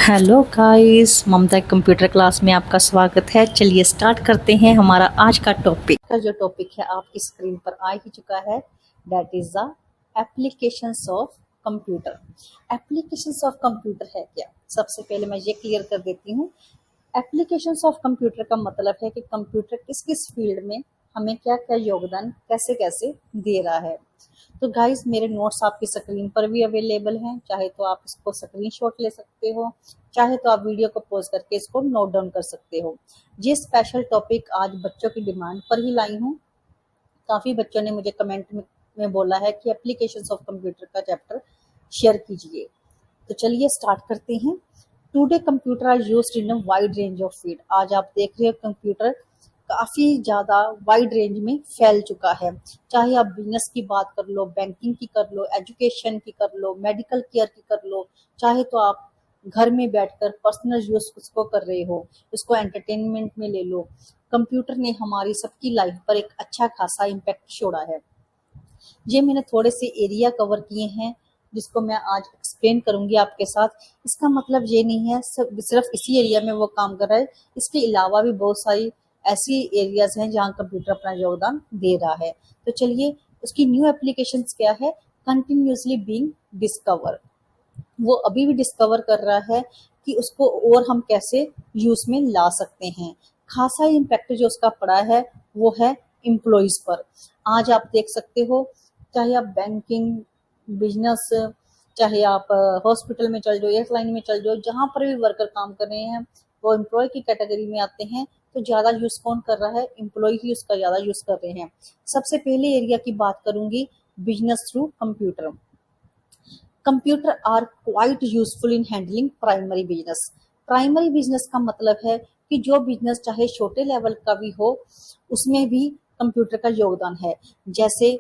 Hello guys, ममता computer class में आपका स्वागत है। चलिए स्टार्ट करते हैं हमारा आज का टॉपिक। का जो टॉपिक है आपकी स्क्रीन पर आ ही चुका है, that is the applications of computer. Applications of computer है क्या? सबसे पहले मैं ये क्लियर कर देती हूँ। एप्लीकेशंस ऑफ कंप्यूटर का मतलब है कि कंप्यूटर किस किस फील्ड में हमें क्या क्या योगदान कैसे कैसे दे रहा है। तो गाइस, मेरे नोट्स आपकी स्क्रीन पर भी अवेलेबल हैं, चाहे तो आप इसको स्क्रीनशॉट ले सकते हो, चाहे तो आप वीडियो को पॉज करके इसको नोट डाउन कर सकते हो। ये स्पेशल टॉपिक आज बच्चों की डिमांड पर ही लाई हूँ। काफी बच्चों ने मुझे कमेंट में बोला है कि एप्लीकेशंस ऑफ कंप्यूटर का चैप्टर शेयर कीजिए। तो चलिए स्टार्ट करते हैं। Today computer are used in a wide range of field. आज आप देख रहे हो कंप्यूटर काफी ज्यादा वाइड रेंज में फैल चुका है। चाहे आप बिजनेस की बात कर लो, बैंकिंग की कर लो, एजुकेशन की कर लो, मेडिकल केयर की कर लो, चाहे तो आप घर में बैठकर पर्सनल यूज उसको कर रहे हो, उसको एंटरटेनमेंट में ले लो। कंप्यूटर ने हमारी सबकी लाइफ पर एक अच्छा खासा इम्पैक्ट छोड़ा है। ये मैंने थोड़े से एरिया कवर किए हैं जिसको मैं आज एक्सप्लेन करूंगी आपके साथ। इसका मतलब ये नहीं है सिर्फ इसी एरिया में वो काम कर रहा है, इसके अलावा भी बहुत सारी ऐसी एरियाज हैं जहाँ कंप्यूटर अपना योगदान दे रहा है। तो चलिए, उसकी न्यू एप्लीकेशंस क्या है? Continuously being discover. वो अभी भी डिस्कवर कर रहा है कि उसको और हम कैसे यूज में ला सकते हैं। खासा इम्पैक्ट जो उसका पड़ा है वो है एम्प्लॉइज पर। आज आप देख सकते हो, चाहे आप बैंकिंग, बिजनेस, चाहे आप हॉस्पिटल में चल जाओ, एयरलाइन में चल जाओ, जहां पर भी वर्कर काम कर रहे हैं वो एम्प्लॉय की कैटेगरी में आते हैं। तो ज्यादा यूज कौन कर रहा है? एम्प्लॉय ही उसका ज्यादा यूज कर रहे हैं। सबसे पहले एरिया की बात करूंगी, business through computer. Computer are quite useful in handling primary business. Primary business का मतलब है कि जो बिजनेस चाहे छोटे लेवल का भी हो, उसमें भी कंप्यूटर का योगदान है। जैसे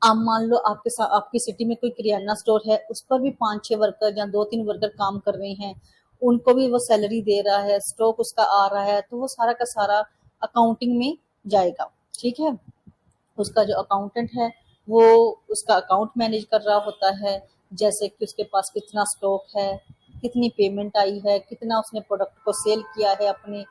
आप मान लो आपके साथ आपकी सिटी में कोई किराना स्टोर है, उस पर भी 5-6 वर्कर या 2-3 वर्कर काम कर रहे हैं, उनको भी वो सैलरी दे रहा है, स्टॉक उसका आ रहा है, तो वो सारा का सारा अकाउंटिंग में जाएगा। ठीक है, उसका जो अकाउंटेंट है वो उसका अकाउंट मैनेज कर रहा होता है। जैसे कि उसके पास कितना स्टॉक है, कितनी पेमेंट आई है, कितना उसने प्रोडक्ट को सेल किया है अपने।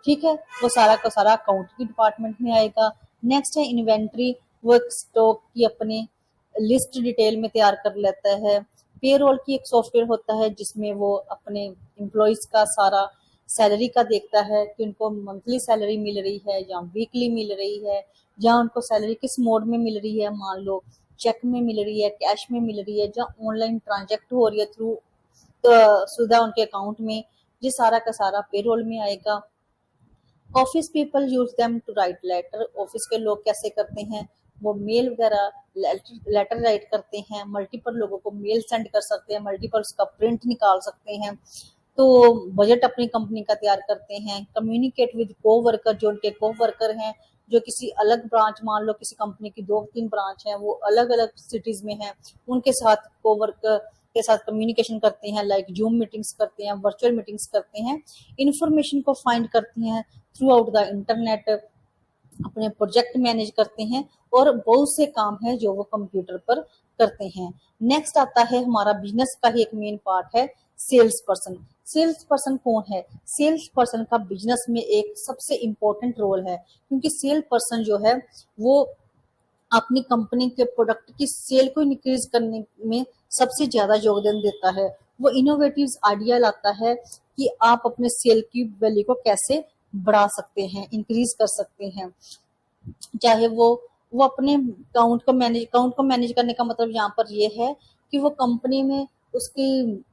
ठीक है, वो सारा का सारा अकाउंट की डिपार्टमेंट में आएगा। नेक्स्ट है इन्वेंट्री। वो एक स्टॉक की अपने लिस्ट डिटेल में तैयार कर लेता है। पेरोल की एक सॉफ्टवेयर होता है जिसमें वो अपने एम्प्लॉयज का सारा सैलरी का देखता है कि उनको मंथली सैलरी मिल रही है या वीकली मिल रही है, या उनको सैलरी किस मोड में मिल रही है, मान लो चेक में मिल रही है, कैश में मिल रही है, या ऑनलाइन ट्रांजेक्ट हो रही है थ्रू सुविधा उनके अकाउंट में। ये सारा का सारा पेरोल में आएगा। Office people use them to write letter. Office के लोग कैसे करते हैं? वो मेल वगैरह लेटर राइट करते हैं, मल्टीपल लोगों को मेल सेंड कर सकते हैं, मल्टीपल उसका प्रिंट निकाल सकते हैं। तो बजट अपनी कंपनी का तैयार करते हैं। कम्युनिकेट विद को वर्कर, जो उनके को वर्कर हैं, जो किसी अलग ब्रांच, मान लो किसी कंपनी की 2-3 ब्रांच हैं, वो अलग अलग सिटीज में हैं, उनके साथ को वर्कर के साथ कम्युनिकेशन करते हैं, लाइक जूम मीटिंग्स करते हैं, वर्चुअल मीटिंग्स करते हैं। इंफॉर्मेशन को फाइंड करते हैं थ्रू आउट द इंटरनेट, अपने प्रोजेक्ट मैनेज करते हैं, और बहुत से काम है जो वो कंप्यूटर पर करते हैं। नेक्स्ट आता है हमारा बिजनेस का ही एक मेन पार्ट है, सेल्स पर्सन। सेल्स पर्सन कौन है? सेल्स पर्सन का बिजनेस में एक सबसे इंपॉर्टेंट रोल है, क्योंकि सेल पर्सन जो है वो अपनी कंपनी के प्रोडक्ट की सेल को इंक्रीज करने में सबसे ज्यादा योगदान देता है। वो इनोवेटिव आइडिया लाता है कि आप अपने सेल की वैल्यू को कैसे बढ़ा सकते हैं, इंक्रीज कर सकते हैं। चाहे वो अपने अकाउंट को मैनेज करने का मतलब यहाँ पर ये है कि वो कंपनी में उसकी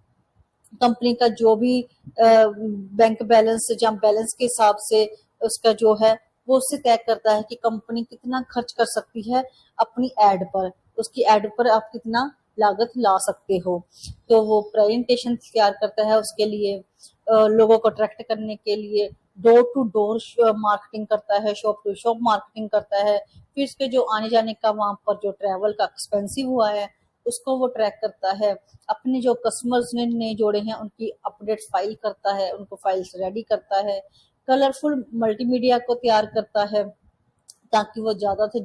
कंपनी का जो भी बैंक बैलेंस या बैलेंस के हिसाब से उसका जो है वो उससे तय करता है कि कंपनी कितना खर्च कर सकती है अपनी एड पर, उसकी एड पर आप कितना लागत ला सकते हो। तो वो प्रेजेंटेशन तैयार करता है उसके लिए, लोगों को अट्रैक्ट करने के लिए डोर टू डोर मार्केटिंग करता है, शॉप टू शॉप मार्केटिंग करता है। फिर इसके जो आने जाने का वहां पर जो ट्रैवल का एक्सपेंसिव हुआ है उसको वो ट्रैक करता है। अपने जो कस्टमर्स ने नए जोड़े हैं उनकी अपडेट फाइल करता है, उनको फाइल्स रेडी करता है, कलरफुल मल्टीमीडिया को तैयार करता है ताकि वो ज्यादा से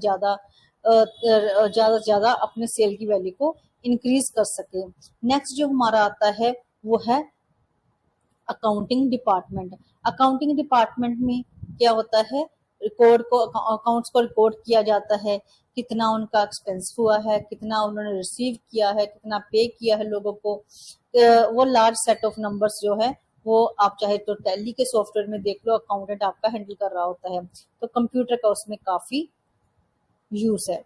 ज्यादा अपने सेल की वैल्यू को इंक्रीज कर सके। नेक्स्ट जो हमारा आता है वो है अकाउंटिंग डिपार्टमेंट। अकाउंटिंग डिपार्टमेंट में क्या होता है, रिकॉर्ड को, अकाउंट्स को रिकॉर्ड किया जाता है, कितना उनका एक्सपेंस हुआ है, कितना उन्होंने रिसीव किया है, कितना पे किया है लोगों को। वो लार्ज सेट ऑफ नंबर्स जो है वो आप चाहे तो टैली के सॉफ्टवेयर में देख लो, अकाउंटेंट आपका हैंडल कर रहा होता है। तो कंप्यूटर का उसमें काफी यूज है।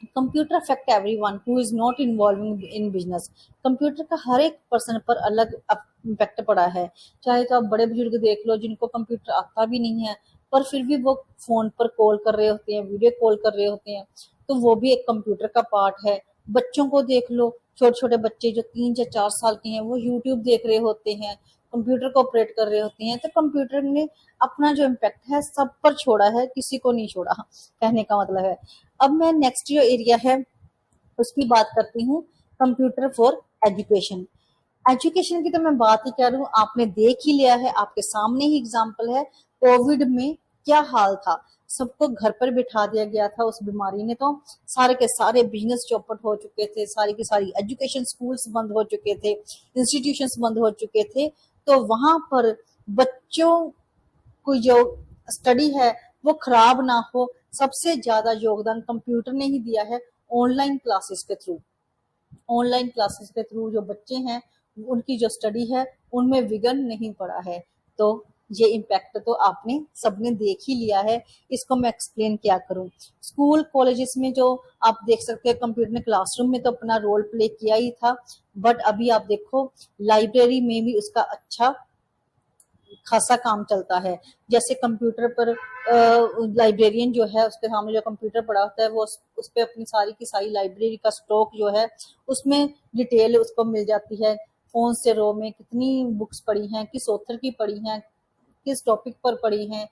Computer affect everyone who is not involving in business. Computer का हर एक पर्सन पर अलग इम्पैक्ट पड़ा है। चाहे तो आप बड़े बुजुर्ग देख लो जिनको कंप्यूटर आता भी नहीं है, पर फिर भी वो फोन पर कॉल कर रहे होते हैं, वीडियो कॉल कर रहे होते हैं, तो वो भी एक कंप्यूटर का पार्ट है। बच्चों को देख लो, छोटे छोटे बच्चे जो 3 या 4 साल के हैं वो यूट्यूब देख रहे होते हैं, कंप्यूटर को ऑपरेट कर रहे होते हैं। तो कंप्यूटर ने अपना जो इम्पैक्ट है सब पर छोड़ा है, किसी को नहीं छोड़ा, कहने का मतलब है। अब मैं नेक्स्ट जो एरिया है उसकी बात करती हूँ, कंप्यूटर फॉर एजुकेशन। एजुकेशन की तो मैं बात ही कर रही हूँ, आपने देख ही लिया है, आपके सामने ही एग्जाम्पल है। कोविड में क्या हाल था, सबको घर पर बिठा दिया गया था उस बीमारी ने, तो सारे के सारे बिजनेस चौपट हो चुके थे, सारी की सारी एजुकेशन स्कूल्स बंद हो चुके थे, इंस्टीट्यूशंस बंद हो चुके थे। तो वहां पर बच्चों को जो स्टडी है वो खराब ना हो, सबसे ज्यादा योगदान कंप्यूटर ने ही दिया है। ऑनलाइन क्लासेस के थ्रू, ऑनलाइन क्लासेस के थ्रू जो बच्चे हैं उनकी जो स्टडी है उनमें विघ्न नहीं पड़ा है। तो ये इम्पैक्ट तो आपने सबने देख ही लिया है, इसको मैं एक्सप्लेन क्या करूं। स्कूल कॉलेजेस में जो आप देख सकते हैं कंप्यूटर ने क्लासरूम में तो अपना रोल प्ले किया ही था, बट अभी आप देखो लाइब्रेरी में भी उसका अच्छा खासा काम चलता है। जैसे कंप्यूटर पर लाइब्रेरियन जो है उसके सामने जो कंप्यूटर पड़ा होता है वो उस पे अपनी सारी की सारी लाइब्रेरी का स्टॉक जो है उसमें डिटेल उसको मिल जाती है, कौन से रो में कितनी बुक्स पड़ी हैं, किस ऑथर की पड़ी हैं, किस टॉपिक पर पड़ी हैं,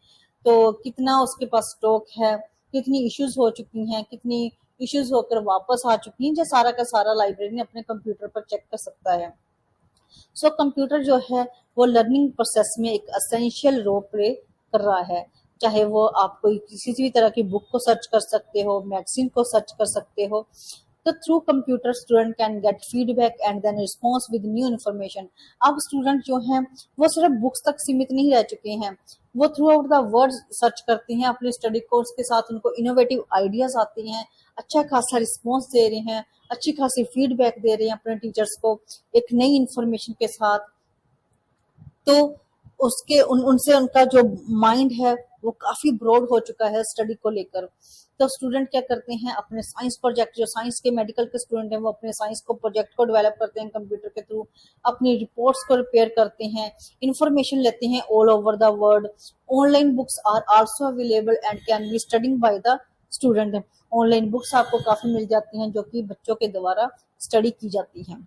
तो कितना उसके पास स्टॉक है, कितनी इश्यूज हो चुकी हैं, कितनी इश्यूज होकर वापस आ चुकी हैं, जो सारा का सारा लाइब्रेरी अपने कंप्यूटर पर चेक कर सकता है। सो कंप्यूटर जो है वो लर्निंग प्रोसेस में एक असेंशियल रोल प्ले कर रहा है। चाहे वो आप कोई किसी भी तरह की बुक को सर्च कर सकते हो, मैगजीन को सर्च कर सकते हो, तो through computer student can get feedback and then response with new information. अब स्टूडेंट जो हैं वो सिर्फ बुक्स तक सीमित नहीं रह चुके हैं, वो through out the world search करते हैं अपने स्टडी कोर्स के साथ, उनको इनोवेटिव आइडियाज आते हैं, अच्छा खासा रिस्पॉन्स दे रहे हैं, अच्छी खासी फीडबैक दे रहे हैं अपने टीचर्स को एक नई इन्फॉर्मेशन के साथ। तो उसके उनसे उनका जो माइंड है वो काफी ब्रॉड हो चुका है स्टडी को लेकर। तो स्टूडेंट क्या करते हैं, अपने साइंस प्रोजेक्ट, जो साइंस के मेडिकल के स्टूडेंट हैं वो अपने साइंस को प्रोजेक्ट को डेवलप करते हैं कंप्यूटर के थ्रू, अपनी रिपोर्ट्स को रिपेयर करते हैं, इंफॉर्मेशन लेते हैं all over the world. Online books are also available and can be studying by the student. Online books आपको काफी मिल जाती हैं जो कि बच्चों के द्वारा स्टडी की जाती हैं।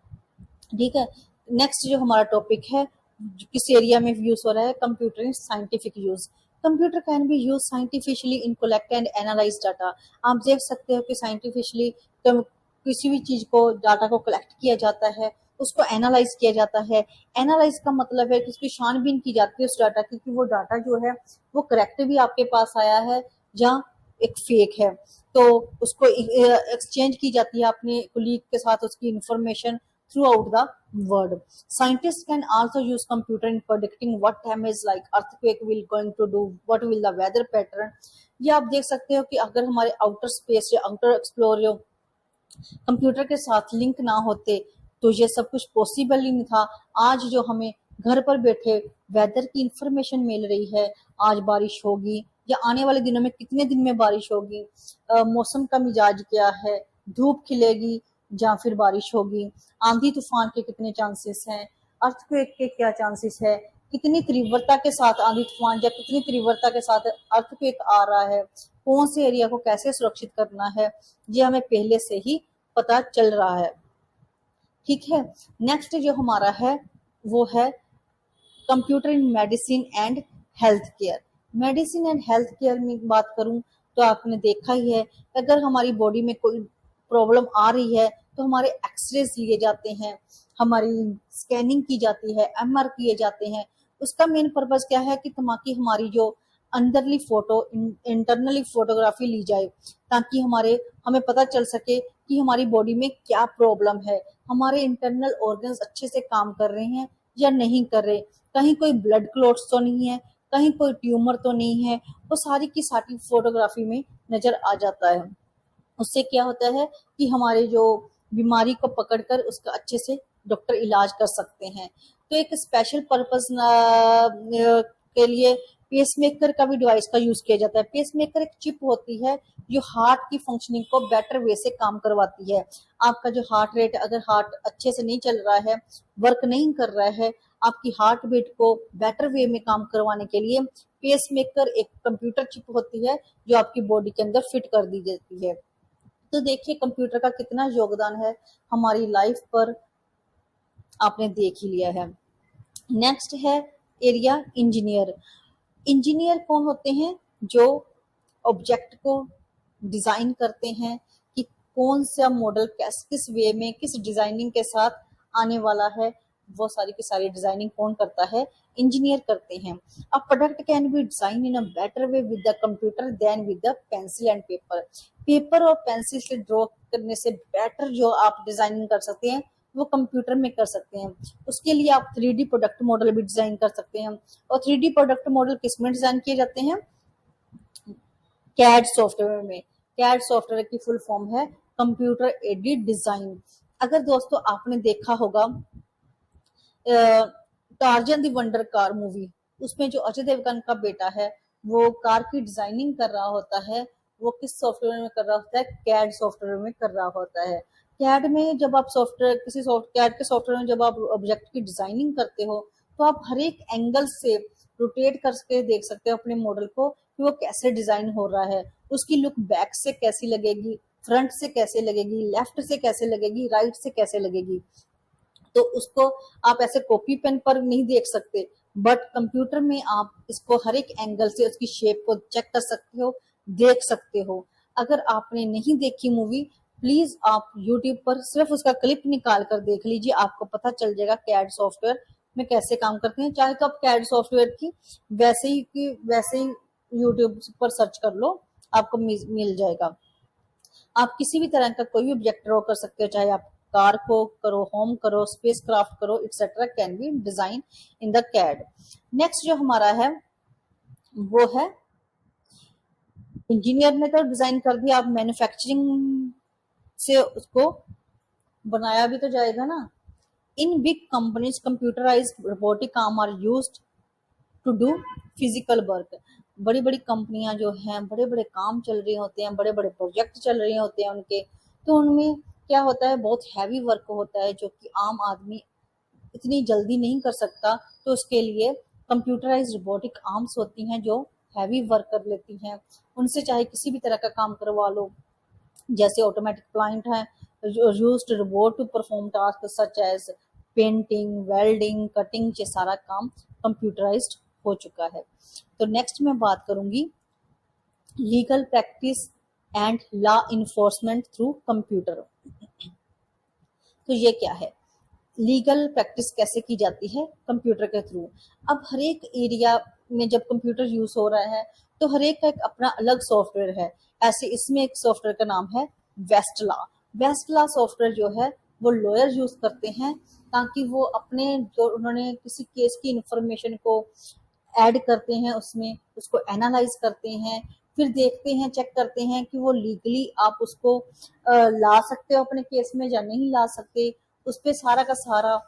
ठीक है, नेक्स्ट जो हमारा टॉपिक है किस एरिया में यूज हो रहा है, computer in scientific use. Computer can be use scientifically in collect and analyse data. आप देख सकते हो कि साइंटिफिकली किसी भी चीज को, डाटा को कलेक्ट किया जाता है, उसको एनालाइज किया जाता है। एनालाइज का मतलब है कि उसकी छानबीन की जाती है उस डाटा की कि वो डाटा जो है वो करेक्ट भी आपके पास आया है या एक फेक है। तो उसको एक्सचेंज की जाती है अपने कुलीग के साथ उसकी information throughout the world. Scientists can also use computer in predicting what damage like earthquake will going to do, what will the weather pattern। ये आप देख सकते हो कि अगर हमारे आउटर स्पेस या आउटर एक्सप्लोर कंप्यूटर के साथ लिंक ना होते तो ये सब कुछ पॉसिबल ही नहीं था। आज जो हमें घर पर बैठे वेदर की इंफॉर्मेशन मिल रही है, आज बारिश होगी या आने वाले दिनों में कितने दिन में बारिश होगी, मौसम का मिजाज क्या है, धूप खिलेगी या फिर बारिश होगी, आंधी तूफान के कितने चांसेस हैं, अर्थक्वेक के क्या चांसेस है, कितनी तीव्रता के साथ आंधी तूफान या कितनी तीव्रता के साथ अर्थक्वेक आ रहा है, कौन से एरिया को कैसे सुरक्षित करना है, ये हमें पहले से ही पता चल रहा है। ठीक है, नेक्स्ट जो हमारा है वो है computer in medicine and health care. Medicine and health care में बात करूं तो आपने देखा ही है, अगर हमारी बॉडी में कोई प्रॉब्लम आ रही है तो हमारे एक्सरेज लिए जाते हैं, हमारी स्कैनिंग की जाती है, एमआर किए जाते हैं। उसका मेन पर्पज क्या है कि ताकि हमारी जो अंदरली फोटो, इंटरनली फोटोग्राफी ली जाए, ताकि हमें पता चल सके कि हमारी बॉडी में क्या प्रॉब्लम है, हमारे इंटरनल ऑर्गन्स अच्छे से काम कर रहे हैं या नहीं कर रहे, कहीं कोई ब्लड क्लॉट्स तो नहीं है, कहीं कोई ट्यूमर तो नहीं है, वो सारी की सारी फोटोग्राफी में नजर आ जाता है। उससे क्या होता है कि हमारे जो बीमारी को पकड़कर उसका अच्छे से डॉक्टर इलाज कर सकते हैं। तो एक स्पेशल पर्पस के लिए पेसमेकर का भी डिवाइस का यूज किया जाता है। पेसमेकर एक चिप होती है जो हार्ट की फंक्शनिंग को बेटर वे से काम करवाती है। आपका जो हार्ट रेट, अगर हार्ट अच्छे से नहीं चल रहा है, वर्क नहीं कर रहा है, आपकी हार्ट बीट को बेटर वे में काम करवाने के लिए पेसमेकर एक कंप्यूटर चिप होती है जो आपकी बॉडी के अंदर फिट कर दी जाती है। तो देखिए कंप्यूटर का कितना योगदान है हमारी लाइफ पर, आपने देख ही लिया है। नेक्स्ट है एरिया इंजीनियर। इंजीनियर कौन होते हैं? जो ऑब्जेक्ट को डिजाइन करते हैं कि कौन सा मॉडल किस वे में, किस डिजाइनिंग के साथ आने वाला है, वो सारी की सारी डिजाइनिंग कौन करता है? इंजीनियर करते हैं। A product can be design in a better way with the computer then with the pencil and paper. Paper और पेंसिल से ड्रॉ करने से बेटर जो आप डिजाइनिंग कर सकते हैं वो कंप्यूटर में कर सकते हैं। उसके लिए आप 3D प्रोडक्ट मॉडल भी डिजाइन कर सकते हैं। और 3D प्रोडक्ट मॉडल किसमें डिजाइन किए जाते हैं? कैड सॉफ्टवेयर में। कैड सॉफ्टवेयर की फुल फॉर्म है कंप्यूटर एडेड डिजाइन। अगर दोस्तों आपने देखा होगा Tarzan the wonder car movie, उसमें जो अजय देवगन का बेटा है वो कार की डिजाइनिंग कर रहा होता है, वो किस सॉफ्टवेयर में कर रहा होता है? कैड सॉफ्टवेयर में कर रहा होता है। कैड में जब आप सॉफ्टवेयर कैड के सॉफ्टवेयर में जब आप ऑब्जेक्ट की डिजाइनिंग करते हो तो आप हर एक एंगल से रोटेट करके देख सकते हो अपने मॉडल को कि वो कैसे डिजाइन हो रहा है, उसकी लुक बैक से कैसी लगेगी, फ्रंट से कैसे लगेगी, लेफ्ट से कैसे लगेगी, राइट से कैसे लगेगी। तो उसको आप ऐसे कॉपी पेन पर नहीं देख सकते, बट कंप्यूटर में आप इसको हर एक एंगल से उसकी शेप को चेक कर सकते हो, देख सकते हो। अगर आपने नहीं देखी मूवी, प्लीज आप यूट्यूब पर सिर्फ उसका क्लिप निकाल कर देख लीजिए, आपको पता चल जाएगा कैड सॉफ्टवेयर में कैसे काम करते हैं। चाहे तो आप कैड सॉफ्टवेयर की वैसे ही यूट्यूब पर सर्च कर लो, आपको मिल जाएगा। आप किसी भी तरह का कोई भी ऑब्जेक्ट ड्रॉ कर सकते हो, चाहे आप कार को करो, होम करो, स्पेस क्राफ्ट करो, etcetera can be design in the CAD. Next जो हमारा है वो है इंजीनियर ने तो डिजाइन कर दिया, अब मैन्युफैक्चरिंग से उसको बनाया भी तो जाएगा ना। In big companies computerised robotic arm are used to do physical work. बड़ी बड़ी कंपनियां जो हैं, बड़े बड़े काम चल रहे होते हैं, बड़े बड़े प्रोजेक्ट चल रहे होते हैं उनके, तो उनमें क्या होता है? बहुत हैवी वर्क होता है जो कि आम आदमी इतनी जल्दी नहीं कर सकता। तो उसके लिए कंप्यूटराइज्ड रोबोटिक आर्म्स होती हैं जो हैवी वर्क कर लेती हैं। उनसे चाहे किसी भी तरह का काम करवा लो, जैसे ऑटोमेटिक प्लांट है used robot to perform task such as painting, welding, cutting, ये सारा काम कंप्यूटराइज्ड हो चुका है। तो नेक्स्ट मैं बात करूंगी legal practice and law enforcement through computer. तो ये क्या है? लीगल प्रैक्टिस कैसे की जाती है? कंप्यूटर के थ्रू। अब हर एक एरिया में जब कंप्यूटर यूज हो रहा है तो हर एक का एक अपना अलग सॉफ्टवेयर है। ऐसे इसमें एक सॉफ्टवेयर का नाम है वेस्टला। वेस्टला सॉफ्टवेयर जो है वो लॉयर यूज करते हैं ताकि वो अपने जो उन्होंने किसी केस की इंफॉर्मेशन को ऐड करते हैं, उसमें उसको एनालाइज करते हैं, फिर देखते हैं, चेक करते हैं कि वो लीगली आप उसको ला सकते हो अपने केस में या नहीं ला सकते। उस पे सारा का सारा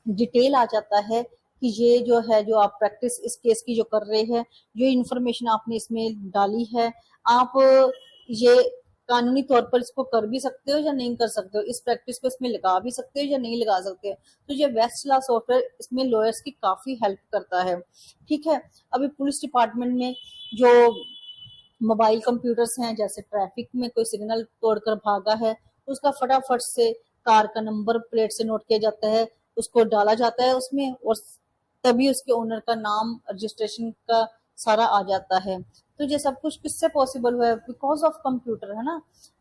डिटेल आ जाता है कि ये जो है, जो आप प्रैक्टिस इस केस की जो कर रहे हैं, जो इन्फॉर्मेशन आपने इसमें डाली है, आप ये कानूनी तौर पर इसको कर भी सकते हो या नहीं कर सकते हो, इस प्रैक्टिस को इसमें लगा भी सकते हो या नहीं लगा सकते हो। तो ये वेस्टला सॉफ्टवेयर इसमें लॉयर्स की काफी हेल्प करता है। ठीक है। अभी पुलिस डिपार्टमेंट में जो मोबाइल कंप्यूटर्स हैं, जैसे ट्रैफिक में कोई सिग्नल तोड़कर भागा है, उसका फटाफट से कार का नंबर प्लेट से नोट किया जाता है, उसको डाला जाता है उसमें, और तभी उसके ओनर का नाम, रजिस्ट्रेशन का सारा आ जाता है। तो ये सब कुछ किससे पॉसिबल हुआ है? बिकॉज ऑफ कंप्यूटर, है ना।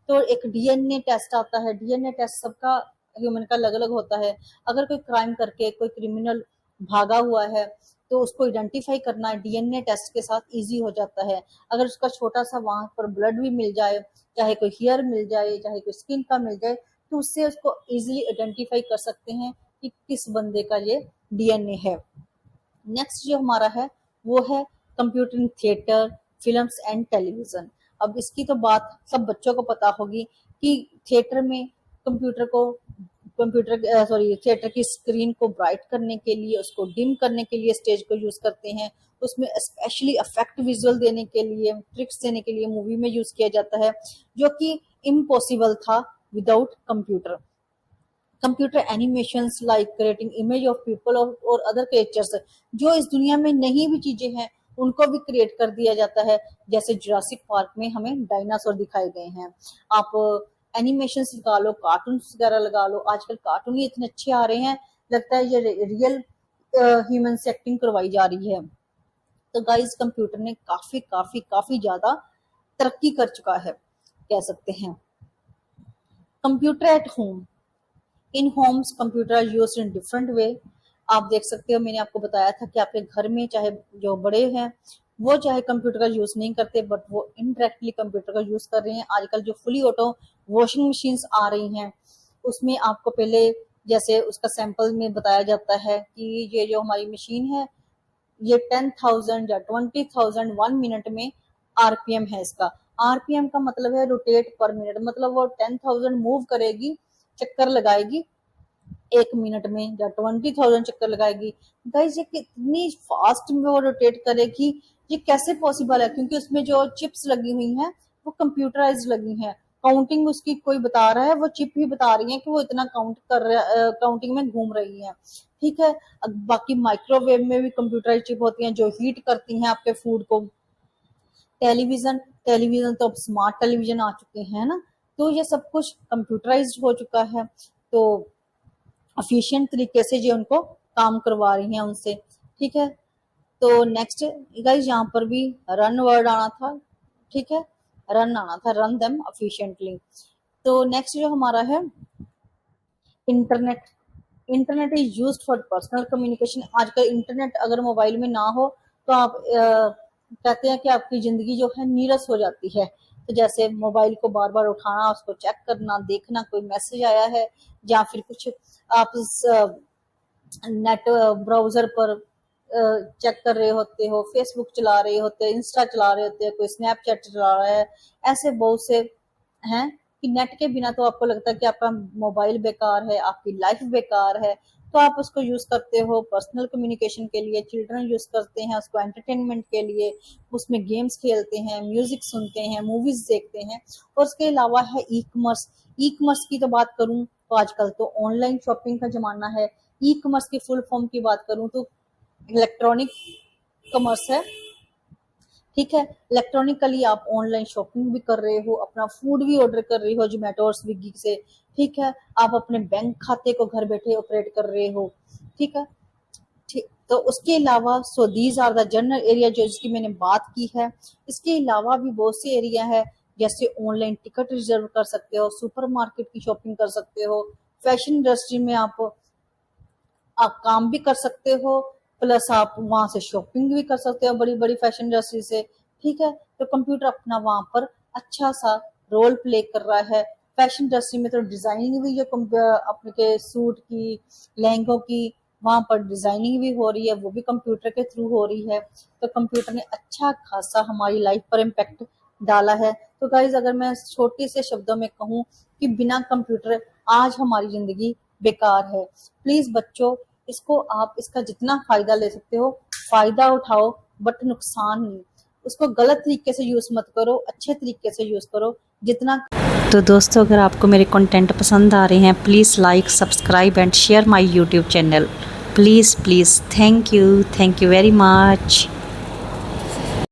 तो एक डीएनए टेस्ट आता है, डीएनए टेस्ट सबका ह्यूमन का अलग अलग होता है। अगर कोई क्राइम करके कोई क्रिमिनल भागा हुआ है तो उसको आइडेंटिफाई करना डीएनए टेस्ट के साथ इजी हो जाता है। अगर उसका छोटा सा वहां पर ब्लड भी मिल जाए, चाहे कोई हेयर मिल जाए, चाहे कोई स्किन का मिल जाए, तो उससे उसको इजीली आइडेंटिफाई कर सकते हैं कि किस बंदे का ये DNA है। नेक्स्ट जो हमारा है वो है computer in theatre, films and television. अब इसकी तो बात सब बच्चों को पता होगी कि थिएटर में थिएटर की स्क्रीन को ब्राइट करने के लिए, उसको डिम करने के लिए स्टेज को यूज करते हैं। उसमें स्पेशली इफेक्ट विजुअल देने के लिए, ट्रिक्स देने के लिए मूवी में यूज किया जाता है, जो कि इम्पॉसिबल था without computer. Computer animations like creating image of people और अदर क्रिएचर्स, जो इस दुनिया में नई भी चीजें हैं उनको भी क्रिएट कर दिया जाता है। जैसे जुरासिक पार्क में हमें डायनासोर दिखाए गए हैं। आप एनिमेशंस लगा लो, कार्टून वगैरह लगा लो, आजकल कार्टून ही इतने अच्छे आ रहे हैं, लगता है ये रियल ह्यूमन से एक्टिंग करवाई जा रही है। तो गाइस कंप्यूटर ने काफी काफी काफी ज्यादा तरक्की कर चुका है, कह सकते हैं। Computer at home, in homes computer are used in different way. आप देख सकते हो, मैंने आपको बताया था कि आपके घर में चाहे जो बड़े हैं वो चाहे कंप्यूटर का यूज नहीं करते, बट वो इनडायरेक्टली कंप्यूटर का यूज कर रहे हैं। आजकल जो फुली ऑटो वॉशिंग मशीन्स आ रही हैं, उसमें आपको पहले जैसे उसका सैंपल में बताया जाता है कि ये जो हमारी मशीन है ये 10,000 या 20,000 1 मिनट में आरपीएम है। इसका आरपीएम का मतलब है रोटेट पर मिनट, मतलब वो 10,000 मूव करेगी, चक्कर लगाएगी 1 मिनट में, या 20,000 चक्कर लगाएगी। गाइस ये कितनी फास्ट में वो रोटेट करेगी, ये कैसे पॉसिबल है? क्योंकि उसमें जो चिप्स लगी हुई हैं वो कंप्यूटराइज लगी हैं। काउंटिंग उसकी कोई बता रहा है, वो चिप ही बता रही है कि वो इतना काउंट कर रहा, काउंटिंग में घूम रही है। ठीक है। बाकी माइक्रोवेव में भी कंप्यूटराइज चिप होती हैं जो हीट करती हैं आपके फूड को। टेलीविजन तो अब स्मार्ट टेलीविजन आ चुके हैं ना, तो ये सब कुछ कंप्यूटराइज्ड हो चुका है। तो एफिशिएंट तरीके से जो उनको काम करवा रही हैं उनसे। ठीक है। तो नेक्स्ट गाइस यहाँ पर भी रन वर्ड आना था। ठीक है, रन आना था, रन देम एफिशिएंटली। तो नेक्स्ट जो हमारा है internet is used for personal communication. आजकल इंटरनेट अगर मोबाइल में ना हो तो आप कहते हैं कि आपकी जिंदगी जो है नीरस हो जाती है। तो जैसे मोबाइल को बार बार उठाना, उसको चेक करना, देखना कोई मैसेज आया है, या फिर कुछ आप नेट ब्राउजर पर चेक कर रहे होते हो, फेसबुक चला रहे होते हो, इंस्टा चला रहे होते हैं, कोई स्नैपचैट चला रहा है। ऐसे बहुत से हैं कि नेट के बिना तो आपको लगता है कि आपका मोबाइल बेकार है, आपकी लाइफ बेकार है। तो आप उसको यूज करते हो पर्सनल कम्युनिकेशन के लिए, चिल्ड्रन यूज करते हैं उसको एंटरटेनमेंट के लिए, उसमें गेम्स खेलते हैं, म्यूजिक सुनते हैं, मूवीज देखते हैं। और उसके अलावा है ई कॉमर्स की तो बात करूं तो आजकल तो ऑनलाइन शॉपिंग का जमाना है। ई कॉमर्स की फुल फॉर्म की बात करूं तो इलेक्ट्रॉनिक कॉमर्स है। ठीक है, इलेक्ट्रॉनिकली आप ऑनलाइन शॉपिंग भी कर रहे हो, अपना फूड भी ऑर्डर कर रहे हो जोमेटो और स्विगी से। ठीक है, आप अपने बैंक खाते को घर बैठे ऑपरेट कर रहे हो। ठीक है, ठीक। तो उसके अलावा so these are the general area जो जिसकी मैंने बात की है। इसके अलावा भी बहुत से एरिया है, जैसे ऑनलाइन टिकट रिजर्व कर सकते हो, सुपरमार्केट की शॉपिंग कर सकते हो, फैशन इंडस्ट्री में आप काम भी कर सकते हो, प्लस आप वहां से शॉपिंग भी कर सकते हो बड़ी बड़ी फैशन इंडस्ट्री से। ठीक है, तो कंप्यूटर अपना वहां पर अच्छा सा रोल प्ले कर रहा है। फैशन इंडस्ट्री में तो डिजाइनिंग भी जो अपने के सूट की, लहंगों की, वहां पर डिजाइनिंग भी हो रही है, वो भी कंप्यूटर के थ्रू हो रही है। तो कंप्यूटर ने अच्छा खासा हमारी लाइफ पर इम्पैक्ट डाला है। तो गाइज अगर मैं छोटे से शब्दों में कहूँ कि बिना कंप्यूटर आज हमारी जिंदगी बेकार है। प्लीज बच्चों, इसको आप इसका जितना फायदा ले सकते हो फायदा उठाओ, बट नुकसान नहीं। उसको गलत तरीके से यूज मत करो, अच्छे तरीके से यूज करो जितना। तो दोस्तों, अगर आपको मेरे कंटेंट पसंद आ रहे हैं, please like, subscribe and share my YouTube channel. Please thank you very much.